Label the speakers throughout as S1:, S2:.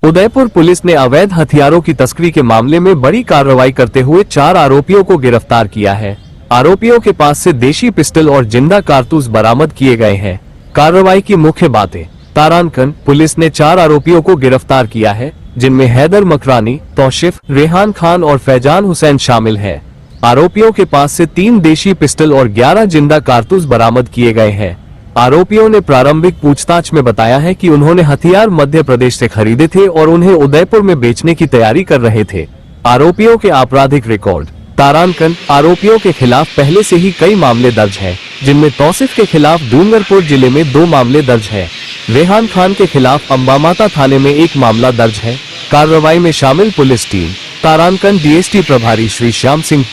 S1: Udaipur police ने अवैध हथियारों की तस्करी के मामले में बड़ी कार्रवाई करते हुए 4 आरोपियों को गिरफ्तार किया है। आरोपियों के पास से देशी पिस्टल और जिंदा कारतूस बरामद किए गए हैं। कार्रवाई की मुख्य बातें। तारानकन पुलिस ने 4 आरोपियों को गिरफ्तार किया है, जिनमें हैदर मकरानी, तौशिफ, रेहान खान और फैजान हुसैन शामिल है। आरोपियों के पास से 3 देशी पिस्टल और 11 जिंदा कारतूस बरामद किए गए हैं। आरोपियों ने प्रारंभिक पूछताछ में बताया है कि उन्होंने हथियार मध्य प्रदेश से खरीदे थे और उन्हें उदयपुर में बेचने की तैयारी कर रहे थे। आरोपियों के आपराधिक रिकॉर्ड। तारानकन आरोपियों के खिलाफ पहले से ही कई मामले दर्ज हैं, जिनमें तौसिफ के खिलाफ डूंगरपुर जिले में 2 मामले दर्ज हैं। रेहान खान के खिलाफ अंबामाता थाने में 1 मामला दर्ज है। कार्रवाई में शामिल पुलिस टीम तारानकन डीएसटी प्रभारी श्री श्याम सिंह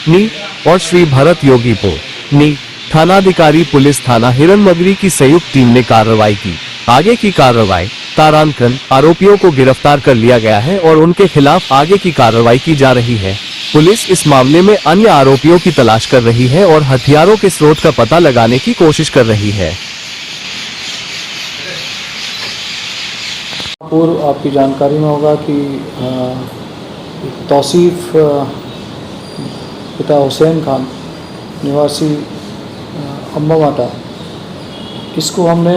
S1: नी और श्री भरत योगी नी, थानाधिकारी पुलिस थाना हिरनमगरी की संयुक्त टीम ने कार्रवाई की। आगे की कार्रवाई। तारानकन आरोपियों को गिरफ्तार कर लिया गया है और उनके खिलाफ आगे की कार्रवाई की जा रही है। पुलिस इस मामले में अन्य आरोपियों की तलाश कर रही है और हथियारों के स्रोत का पता लगाने की कोशिश कर रही है।
S2: पूर्व आपकी जानकारी में होगा कि तौसीफ पिता हुसैन खान निवासी अंबामाता, इसको हमने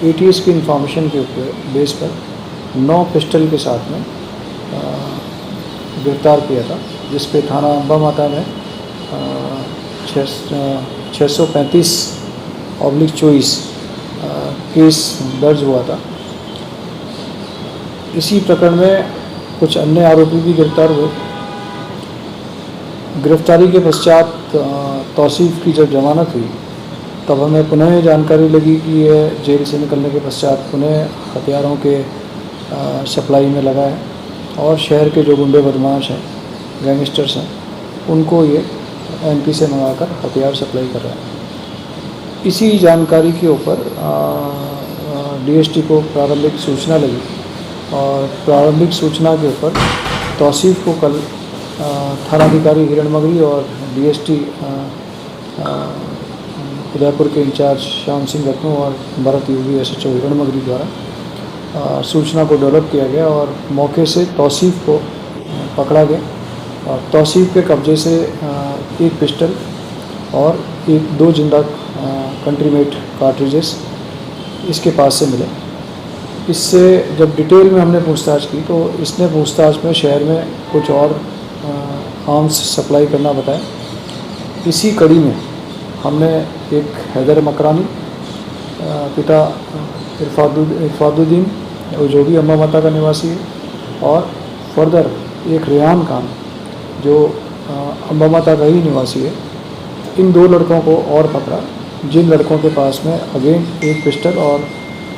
S2: एटीएस की इंफॉर्मेशन के ऊपर बेस पर 9 पिस्टल के साथ में गिरफ्तार किया था, जिस पे थाना अंबामाता में 635/24 केस दर्ज हुआ था। इसी प्रकरण में कुछ अन्य आरोपी भी गिरफ्तार हुए। गिरफ्तारी के पश्चात तौसीफ की जब जमानत हुई, तब हमें पुनः जानकारी लगी कि यह जेल से निकलने के पश्चात पुनः हथियारों के सप्लाई में लगा है और शहर के जो गुंडे बदमाश हैं, गैंगस्टर्स हैं, उनको ये एमपी से मंगाकर हथियार सप्लाई कर रहा है। इसी जानकारी के ऊपर डीएसटी को प्रारंभिक सूचना लगी और प्रारंभिक सूचना के ऊपर तौसीफ को कल थानाधिकारी हिरनमगरी और डीएसटी उदयपुर के इंचार्ज श्याम सिंह रत्नू और भरत योगी एसएचओ हिरनमगरी द्वारा सूचना को डेवलप किया गया और मौके से तौसीफ को पकड़ा गया और तौसीफ के कब्जे से 1 पिस्टल और 2 जिंदा कंट्रीमेट कार्ट्रिजेस इसके पास से मिले। इससे जब डिटेल में हमने पूछताछ की तो इसने पूछताछ में शहर में कुछ और आर्म्स सप्लाई करना बताया। इसी कड़ी में हमने एक हैदर मकरानी पिता इरफादुद्दीन जो भी अंबामाता का निवासी है और फर्दर एक रेहान खान जो अंबामाता का ही निवासी है, इन 2 लड़कों को और पकड़ा, जिन लड़कों के पास में अगेन 1 पिस्टल और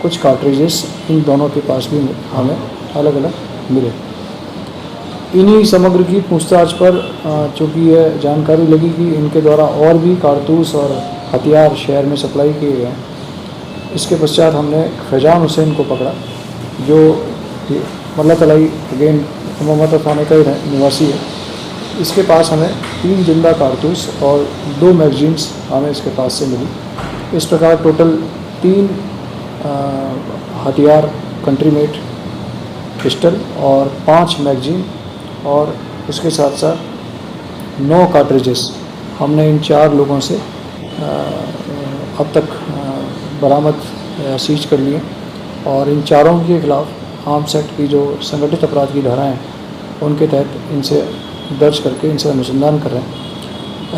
S2: कुछ कार्ट्रिजेस इन दोनों के पास भी हमें अलग अलग मिले। इन्हीं समग्र की पूछताछ पर चूँकि यह जानकारी लगी कि इनके द्वारा और भी कारतूस और हथियार शहर में सप्लाई किए गए हैं, इसके पश्चात हमने फैजान हुसैन को पकड़ा, जो मल्ला तलाई अगेन अंबामाता थाने का ही निवासी है। इसके पास हमें 3 जिंदा कारतूस और 2 मैगजीन्स हमें इसके पास से मिली। इस प्रकार टोटल 3 हथियार कंट्रीमेट पिस्टल और 5 मैगजीन और उसके साथ साथ 9 कार्ट्रिजेस हमने इन 4 लोगों से अब तक बरामद सीज कर लिए और इन चारों के खिलाफ आर्म्स एक्ट की जो संगठित अपराध की धाराएं हैं, उनके तहत इनसे दर्ज करके इनसे अनुसंधान कर रहे हैं।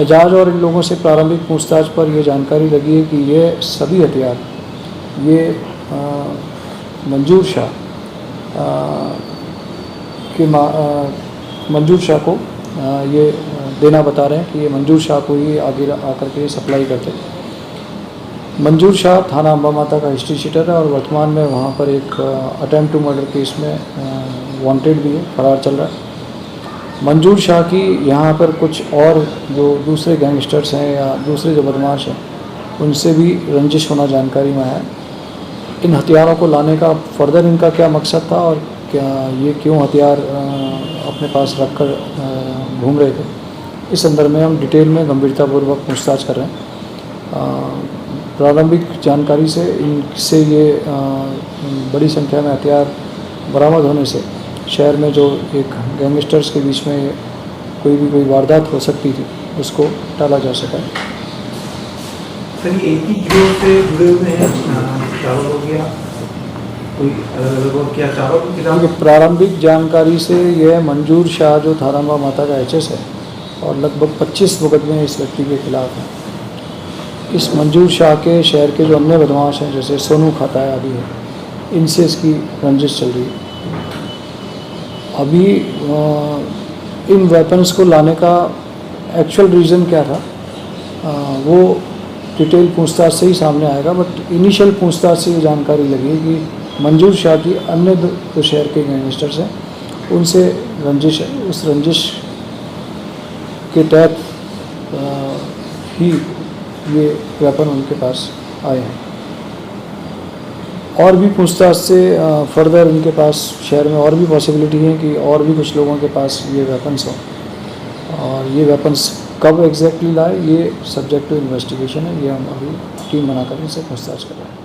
S2: एजाज और इन लोगों से प्रारंभिक पूछताछ पर यह जानकारी लगी है कि ये सभी हथियार ये मंजूर शाह को ये देना बता रहे हैं कि ये मंजूर शाह को ही आगे आकर के सप्लाई करते। मंजूर शाह थाना अंबामाता का हिस्ट्री शीटर है और वर्तमान में वहाँ पर एक अटेम्प्ट टू मर्डर केस में वांटेड भी है, फरार चल रहा है। मंजूर शाह की यहाँ पर कुछ और जो दूसरे गैंगस्टर्स हैं या दूसरे जो बदमाश हैं, उनसे भी रंजिश होना जानकारी में आया। इन हथियारों को लाने का फर्दर इनका क्या मकसद था और क्या ये क्यों हथियार अपने पास रखकर घूम रहे थे, इस संदर्भ में हम डिटेल में गंभीरतापूर्वक पूछताछ कर रहे हैं। प्रारंभिक जानकारी से इनसे ये बड़ी संख्या में हथियार बरामद होने से शहर में जो एक गैंगस्टर्स के बीच में कोई वारदात हो सकती थी उसको टाला जा सका है।
S3: सर ये एक ही गिरोह से जुड़े हुए हैं चारों लोग या कोई अलग अलग और क्या चारों की किताब?
S2: देखिए, प्रारंभिक जानकारी से यह मंजूर शाह जो थारांबा माता का एचएस है और लगभग 25 मुकदमे इस व्यक्ति के खिलाफ हैं। इस मंजूर शाह के शहर के जो अन्य बदमाश हैं जैसे सोनू खाता आदि है, इनसे इसकी रंजिश चल रही है। अभी इन वेपन्स को लाने का एक्चुअल रीज़न क्या था वो डिटेल पूछताछ से ही सामने आएगा, बट इनिशियल पूछताछ से ये जानकारी लगी कि मंजूर शाह की अन्य दो शहर के गैंगस्टर्स हैं उनसे रंजिश है। उस रंजिश के तहत ही ये वेपन उनके पास आए हैं। और भी पूछताछ से फर्दर इनके पास शहर में और भी पॉसिबिलिटी है कि और भी कुछ लोगों के पास ये वेपन्स हों, और ये वेपन्स कब एग्जैक्टली लाए ये सब्जेक्ट टू इन्वेस्टिगेशन है। ये हम अभी टीम बनाकर इनसे पूछताछ कर रहे हैं।